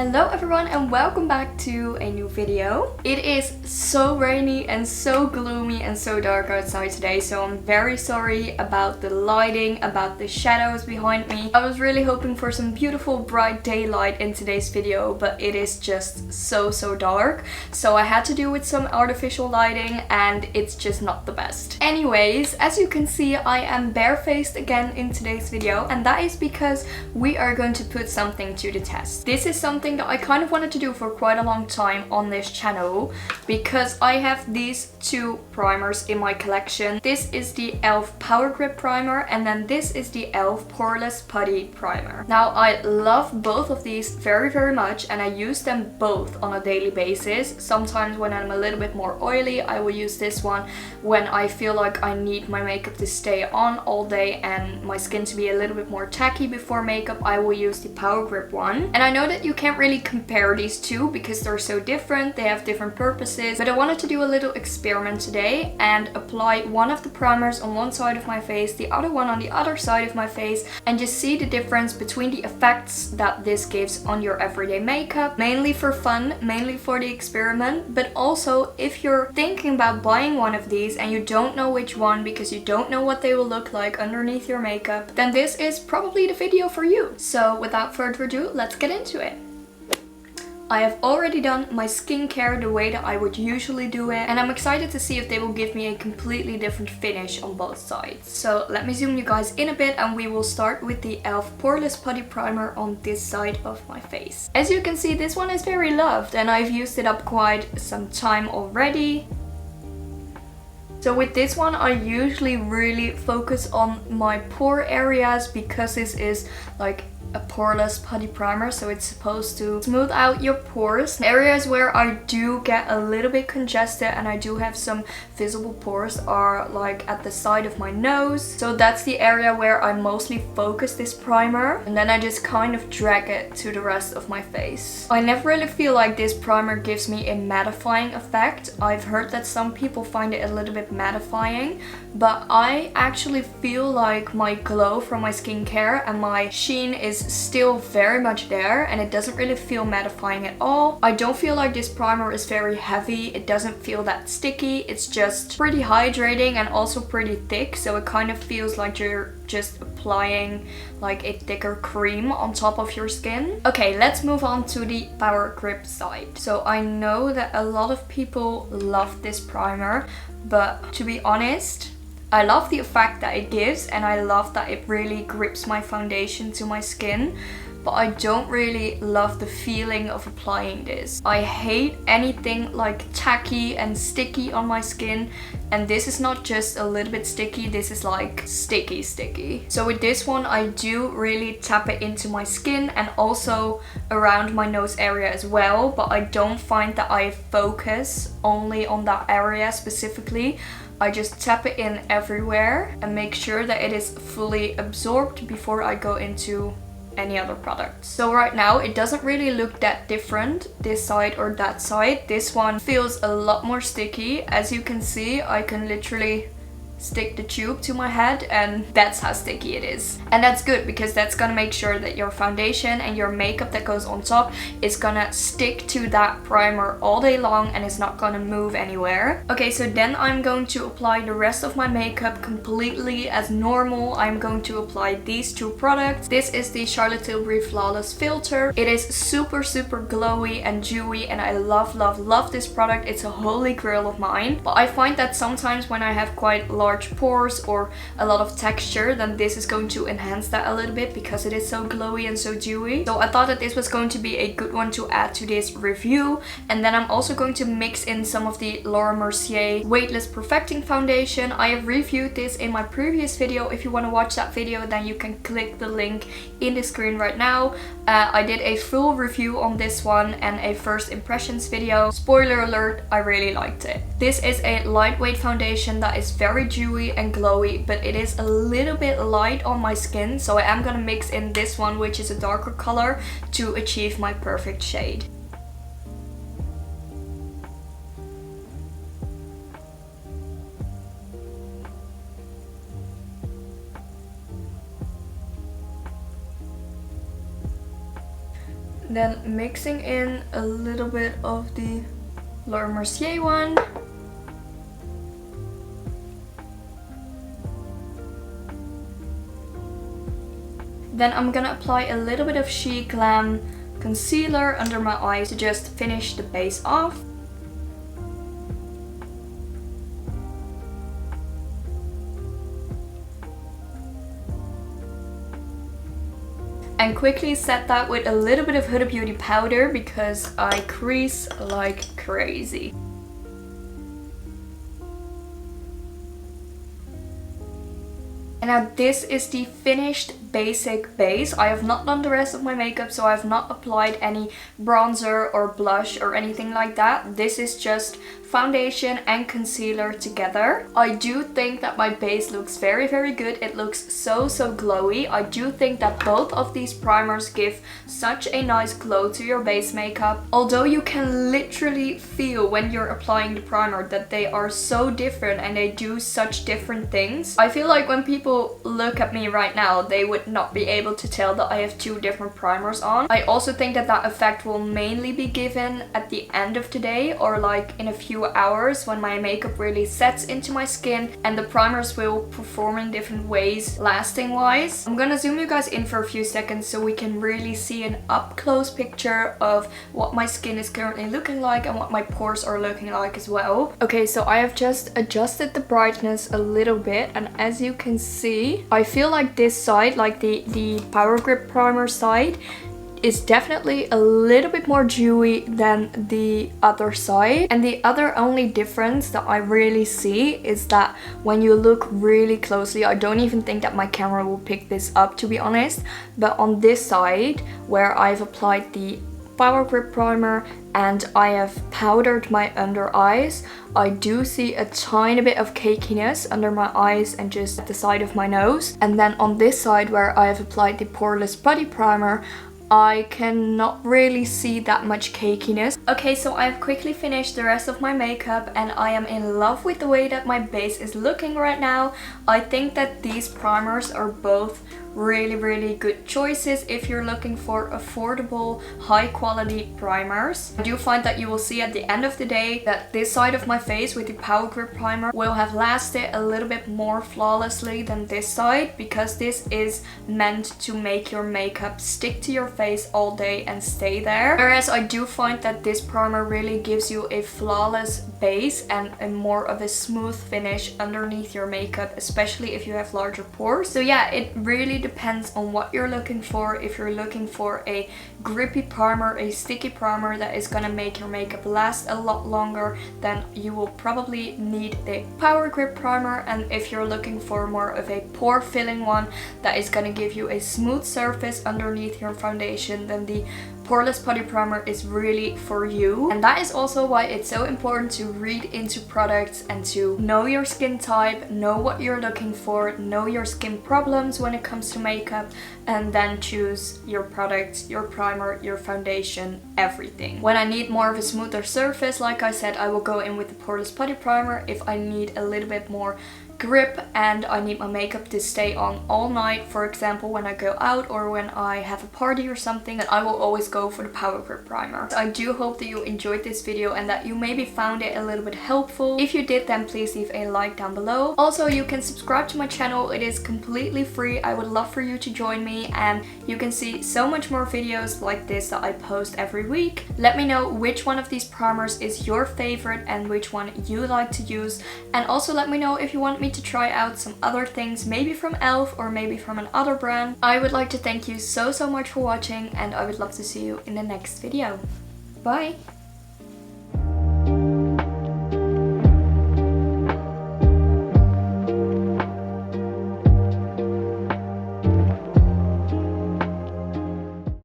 Hello everyone and welcome back to a new video. It is so rainy and so gloomy and so dark outside today, so I'm very sorry about the lighting, about the shadows behind me. I was really hoping for some beautiful bright daylight in today's video, but it is just so dark. So I had to do with some artificial lighting and it's just not the best. Anyways, as you can see, I am barefaced again in today's video, and that is because we are going to put something to the test. This is something that I kind of wanted to do for quite a long time on this channel because I have these two primers in my collection. This is the e.l.f. Power Grip Primer and then this is the e.l.f. Poreless Putty Primer. Now I love both of these very much and I use them both on a daily basis. Sometimes when I'm a little bit more oily I will use this one. When I feel like I need my makeup to stay on all day and my skin to be a little bit more tacky before makeup, I will use the Power Grip one. And I know that you can't really compare these two because they're so different, they have different purposes, but I wanted to do a little experiment today and apply one of the primers on one side of my face, the other one on the other side of my face, and just see the difference between the effects that this gives on your everyday makeup, mainly for fun, mainly for the experiment, but also if you're thinking about buying one of these and you don't know which one because you don't know what they will look like underneath your makeup, then this is probably the video for you. So without further ado, let's get into it. I have already done my skincare the way that I would usually do it, and I'm excited to see if they will give me a completely different finish on both sides. So let me zoom you guys in a bit and we will start with the e.l.f. Poreless Putty Primer on this side of my face. As you can see, this one is very loved and I've used it up quite some time already. So with this one I usually really focus on my pore areas because this is like a poreless putty primer, so it's supposed to smooth out your pores. Areas where I do get a little bit congested and I do have some visible pores are like at the side of my nose, so that's the area where I mostly focus this primer, and then I just kind of drag it to the rest of my face. I never really feel like this primer gives me a mattifying effect. I've heard that some people find it a little bit mattifying, but I actually feel like my glow from my skincare and my sheen is still very much there and it doesn't really feel mattifying at all. I don't feel like this primer is very heavy, it doesn't feel that sticky, it's just pretty hydrating and also pretty thick, so it kind of feels like you're just applying like a thicker cream on top of your skin. Okay, let's move on to the Power Grip side. So I know that a lot of people love this primer, but to be honest, I love the effect that it gives and I love that it really grips my foundation to my skin, but I don't really love the feeling of applying this. I hate anything like tacky and sticky on my skin, and this is not just a little bit sticky, this is like sticky. So with this one I do really tap it into my skin and also around my nose area as well, but I don't find that I focus only on that area specifically. I just tap it in everywhere and make sure that it is fully absorbed before I go into any other products. So right now it doesn't really look that different, this side or that side. This one feels a lot more sticky. As you can see, I can literally stick the tube to my head and that's how sticky it is. And that's good because that's gonna make sure that your foundation and your makeup that goes on top is gonna stick to that primer all day long and it's not gonna move anywhere. Okay, so then I'm going to apply the rest of my makeup completely as normal. I'm going to apply these two products. This is the Charlotte Tilbury Flawless Filter. It is super glowy and dewy and I love this product. It's a holy grail of mine, but I find that sometimes when I have quite large pores or a lot of texture, then this is going to enhance that a little bit because it is so glowy and so dewy. So I thought that this was going to be a good one to add to this review. And then I'm also going to mix in some of the Laura Mercier Weightless Perfecting Foundation. I have reviewed this in my previous video. If you want to watch that video, then you can click the link in the screen right now. I did a full review on this one and a first impressions video. Spoiler alert, I really liked it. This is a lightweight foundation that is very dewy and glowy, but it is a little bit light on my skin, so I am gonna mix in this one, which is a darker color, to achieve my perfect shade. Then mixing in a little bit of the Laura Mercier one. Then I'm gonna apply a little bit of Chic Glam concealer under my eyes to just finish the base off. And quickly set that with a little bit of Huda Beauty powder because I crease like crazy. And now this is the finished basic base. I have not done the rest of my makeup, so I have not applied any bronzer or blush or anything like that. This is just foundation and concealer together. I do think that my base looks very, very good. It looks so glowy. I do think that both of these primers give such a nice glow to your base makeup. Although you can literally feel when you're applying the primer that they are so different and they do such different things. I feel like when people look at me right now, they would not be able to tell that I have two different primers on. I also think that that effect will mainly be given at the end of the day, or like in a few hours when my makeup really sets into my skin and the primers will perform in different ways lasting wise. I'm gonna zoom you guys in for a few seconds so we can really see an up close picture of what my skin is currently looking like and what my pores are looking like as well. Okay, so I have just adjusted the brightness a little bit, and as you can see, I feel like this side, like the Power Grip primer side, is definitely a little bit more dewy than the other side. And the other only difference that I really see is that when you look really closely, I don't even think that my camera will pick this up, to be honest, but on this side where I've applied the Power Grip primer and I have powdered my under eyes, I do see a tiny bit of cakiness under my eyes and just at the side of my nose. And then on this side where I have applied the Poreless Putty primer, I cannot really see that much cakiness. Okay, so I've quickly finished the rest of my makeup and I am in love with the way that my base is looking right now. I think that these primers are both really good choices if you're looking for affordable, high quality primers. I do find that you will see at the end of the day that this side of my face with the Power Grip primer will have lasted a little bit more flawlessly than this side, because this is meant to make your makeup stick to your face all day and stay there. Whereas I do find that this primer really gives you a flawless base and a more of a smooth finish underneath your makeup, especially if you have larger pores. So yeah, it really depends on what you're looking for. If you're looking for a grippy primer, a sticky primer that is gonna make your makeup last a lot longer, then you will probably need the Power Grip primer. And if you're looking for more of a pore filling one that is gonna give you a smooth surface underneath your foundation, then the Poreless Putty primer is really for you. And that is also why it's so important to read into products and to know your skin type, know what you're looking for, know your skin problems when it comes to makeup, and then choose your product, your primer, your foundation, everything. When I need more of a smoother surface, like I said, I will go in with the Poreless Putty primer. If I need a little bit more grip and I need my makeup to stay on all night, for example when I go out or when I have a party or something, then I will always go for the Power Grip primer. So I do hope that you enjoyed this video and that you maybe found it a little bit helpful. If you did, then please leave a like down below. Also, you can subscribe to my channel. It is completely free. I would love for you to join me and you can see so much more videos like this that I post every week. Let me know which one of these primers is your favorite and which one you like to use, and also let me know if you want me to try out some other things, maybe from e.l.f. or maybe from another brand. I would like to thank you so much for watching and I would love to see you in the next video. Bye!